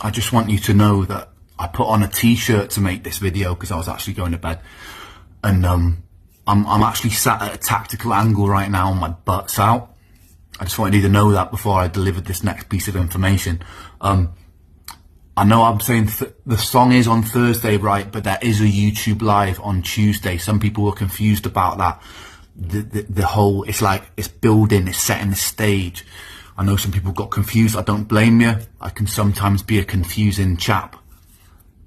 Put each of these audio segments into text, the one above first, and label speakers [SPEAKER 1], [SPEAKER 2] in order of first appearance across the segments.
[SPEAKER 1] I just want you to know that I put on a t-shirt to make this video because I was actually going to bed, and I'm actually sat at a tactical angle right now, and my butt's out. I just wanted you to know that before I delivered this next piece of information. I know I'm saying the song is on Thursday, right, but there is a YouTube live on Tuesday. Some people were confused about that. The whole, it's like, it's building, it's setting the stage. I know some people got confused. I don't blame you. I can sometimes be a confusing chap.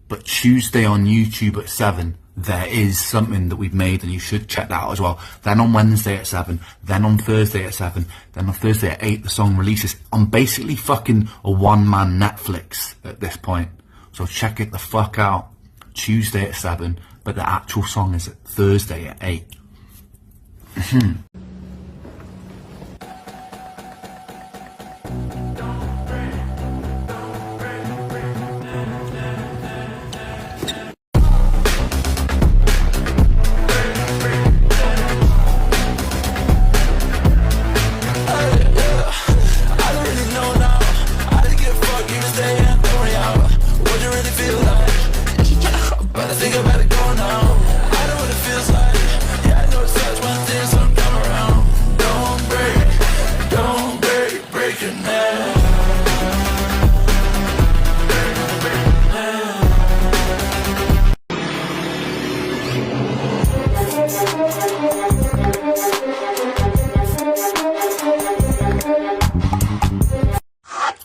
[SPEAKER 1] But Tuesday on YouTube at 7, there is something that we've made, and you should check that out as well. Then on Wednesday at 7, then on Thursday at 7, then on Thursday at 8, the song releases. I'm basically fucking a one-man Netflix at this point. So check it the fuck out. Tuesday at 7, but the actual song is at Thursday at 8.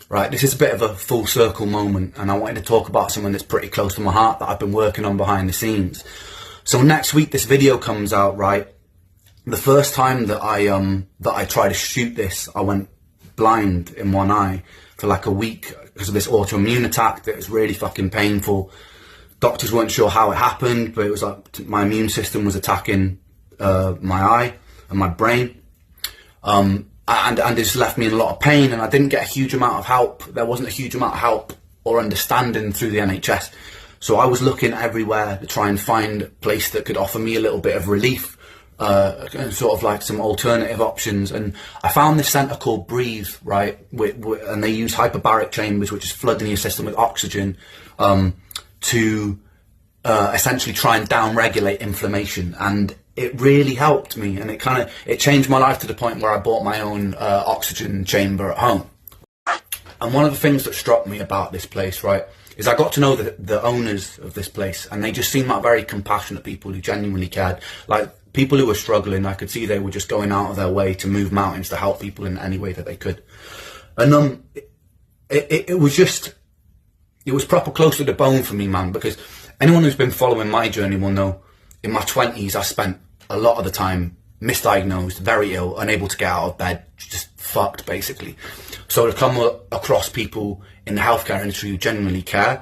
[SPEAKER 1] Right, this is a bit of a full circle moment, and I wanted to talk about something that's pretty close to my heart that I've been working on behind the scenes. So next week this video comes out, right? The first time that I tried to shoot this, I went blind in one eye for like a week because of this autoimmune attack that was really fucking painful. Doctors weren't sure how it happened, but it was like my immune system was attacking my eye and my brain. And it just left me in a lot of pain, and I didn't get a huge amount of help. There wasn't a huge amount of help or understanding through the NHS. So I was looking everywhere to try and find a place that could offer me a little bit of relief, and sort of like some alternative options. And I found this centre called Breathe, right? And they use hyperbaric chambers, which is flooding your system with oxygen, to essentially try and down-regulate inflammation. And it really helped me, and it changed my life to the point where I bought my own oxygen chamber at home. And one of the things that struck me about this place, right, is I got to know the owners of this place, and they just seemed like very compassionate people who genuinely cared. Like, people who were struggling, I could see they were just going out of their way to move mountains to help people in any way that they could. And it was proper close to the bone for me, man, because anyone who's been following my journey will know in my 20s, I spent a lot of the time misdiagnosed, very ill, unable to get out of bed, just fucked, basically. So to come across people in the healthcare industry who genuinely care,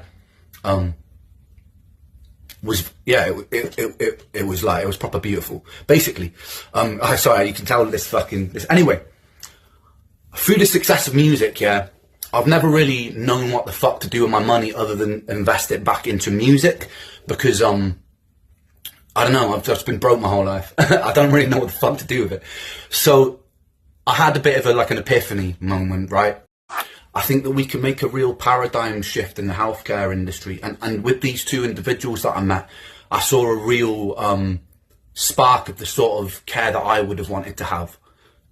[SPEAKER 1] was, yeah, it was proper beautiful, basically. Sorry, you can tell this. Anyway, through the success of music, yeah, I've never really known what the fuck to do with my money other than invest it back into music, because, I don't know, I've just been broke my whole life. I don't really know what the fuck to do with it. So I had a bit of an epiphany moment, right? I think that we can make a real paradigm shift in the healthcare industry. And with these two individuals that I met, I saw a real spark of the sort of care that I would have wanted to have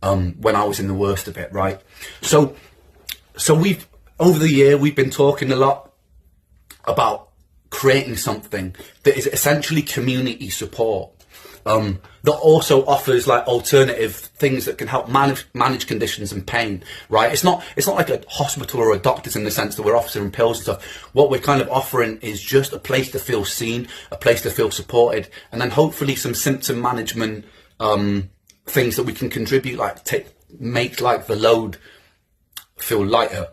[SPEAKER 1] when I was in the worst of it, right? So over the year, we've been talking a lot about creating something that is essentially community support, that also offers like alternative things that can help manage conditions and pain, right? It's not like a hospital or a doctor's in the sense that we're offering pills and stuff. What we're kind of offering is just a place to feel seen, a place to feel supported, and then hopefully some symptom management things that we can contribute, like make like the load feel lighter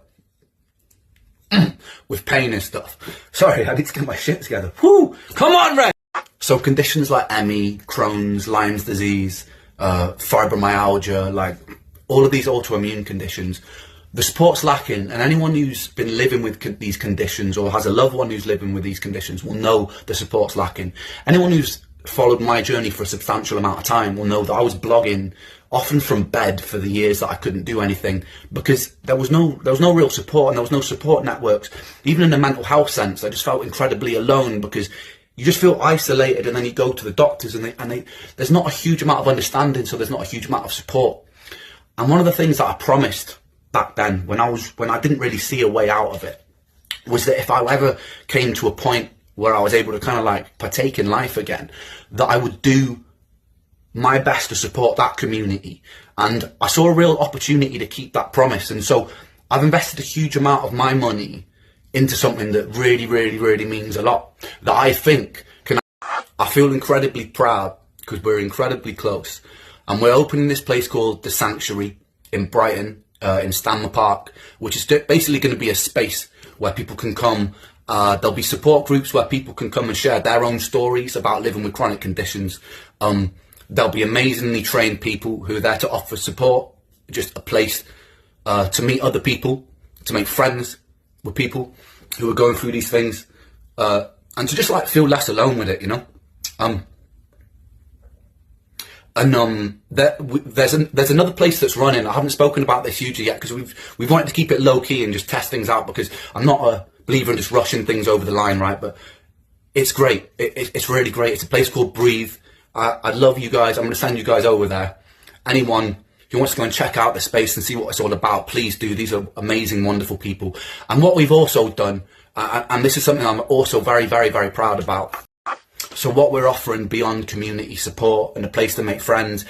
[SPEAKER 1] with pain and stuff. Sorry, I need to get my shit together. Whoo! Come on, Red! So conditions like ME, Crohn's, Lyme's disease, fibromyalgia, like all of these autoimmune conditions, the support's lacking, and anyone who's been living with these conditions or has a loved one who's living with these conditions will know the support's lacking. Anyone who's followed my journey for a substantial amount of time will know that I was blogging often from bed for the years that I couldn't do anything, because there was no real support, and there was no support networks. Even in a mental health sense, I just felt incredibly alone, because you just feel isolated, and then you go to the doctors and there's not a huge amount of understanding, so there's not a huge amount of support. And one of the things that I promised back then, when I didn't really see a way out of it, was that if I ever came to a point where I was able to kind of like partake in life again, that I would do my best to support that community. And I saw a real opportunity to keep that promise. And so I've invested a huge amount of my money into something that really, really, really means a lot, that I think can. I feel incredibly proud because we're incredibly close, and we're opening this place called The Sanctuary in Brighton, in Stanmer Park, which is basically going to be a space where people can come. There'll be support groups where people can come and share their own stories about living with chronic conditions. There'll be amazingly trained people who are there to offer support, just a place to meet other people, to make friends with people who are going through these things, and to just like feel less alone with it, you know. There's another place that's running. I haven't spoken about this hugely yet because we've wanted to keep it low key and just test things out, because I'm not a believer in just rushing things over the line, right? But it's great. It's really great. It's a place called Breathe. I love you guys. I'm going to send you guys over there. Anyone who wants to go and check out the space and see what it's all about, please do. These are amazing, wonderful people. And what we've also done, and this is something I'm also very, very, very proud about. So what we're offering beyond community support and a place to make friends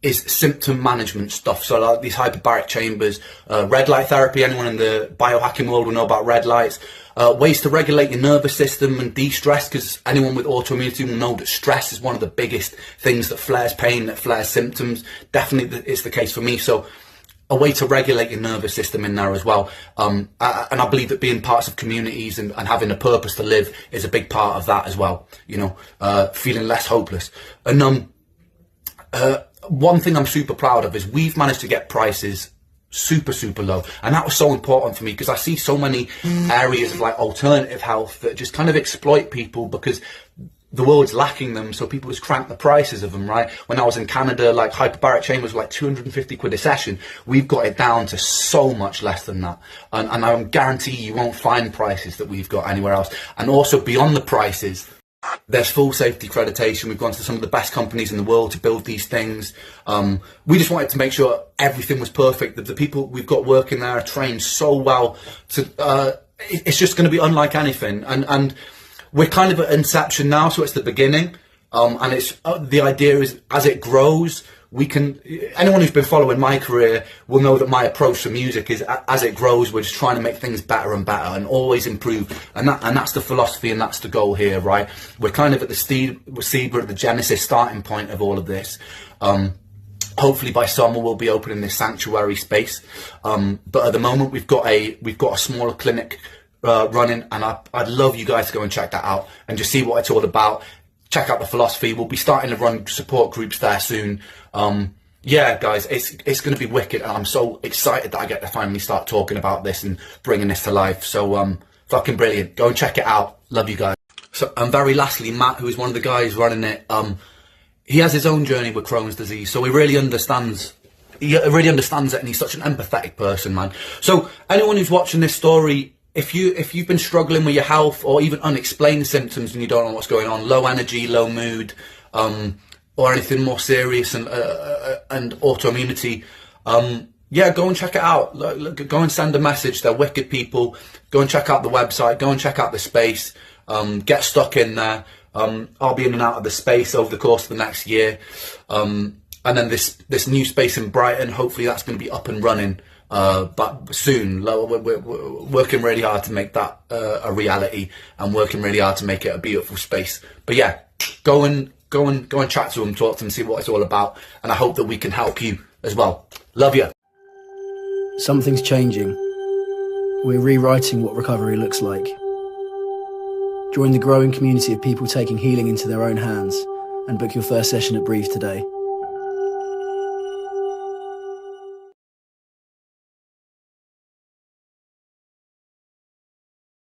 [SPEAKER 1] is symptom management stuff. So like these hyperbaric chambers, red light therapy. Anyone in the biohacking world will know about red lights. Ways to regulate your nervous system and de-stress, because anyone with autoimmunity will know that stress is one of the biggest things that flares pain, that flares symptoms. Definitely it's the case for me. So a way to regulate your nervous system in there as well. And I believe that being parts of communities and having a purpose to live is a big part of that as well. You know, feeling less hopeless. And one thing I'm super proud of is we've managed to get prices super, super low. And that was so important for me, because I see so many areas of like alternative health that just kind of exploit people because the world's lacking them, so people just crank the prices of them, right? When I was in Canada, like hyperbaric chambers were like 250 quid a session. We've got it down to so much less than that. And I guarantee you won't find prices that we've got anywhere else. And also beyond the prices, there's full safety accreditation. We've gone to some of the best companies in the world to build these things. We just wanted to make sure everything was perfect, that the people we've got working there are trained so well to, it's just going to be unlike anything. And we're kind of at inception now, so it's the beginning. And it's the idea is, as it grows, we can. Anyone who's been following my career will know that my approach to music is, as it grows, we're just trying to make things better and better and always improve. And that's the philosophy, and that's the goal here, right? We're kind of at the seed, we're at the genesis starting point of all of this. Hopefully by summer we'll be opening this sanctuary space. But at the moment we've got a smaller clinic running, and I'd love you guys to go and check that out and just see what it's all about. Check out the philosophy. We'll be starting to run support groups there soon. Yeah, guys, it's going to be wicked, and I'm so excited that I get to finally start talking about this and bringing this to life. So fucking brilliant. Go and check it out. Love you guys. So, and very lastly, Matt, who is one of the guys running it, he has his own journey with Crohn's disease, so he really understands it, and he's such an empathetic person, man. So anyone who's watching this story, if you've been struggling with your health, or even unexplained symptoms and you don't know what's going on, low energy, low mood, or anything more serious, and autoimmunity, yeah, go and check it out. Go and send a message. They're wicked people. Go and check out the website. Go and check out the space. Get stuck in there. I'll be in and out of the space over the course of the next year. And then this new space in Brighton, hopefully that's going to be up and running but soon. We're working really hard to make that a reality, and working really hard to make it a beautiful space. But yeah, go and chat to them, talk to them, see what it's all about, and I hope that we can help you as well. Love you.
[SPEAKER 2] Something's changing. We're rewriting what recovery looks like. Join the growing community of people taking healing into their own hands, and book your first session at Breathe today.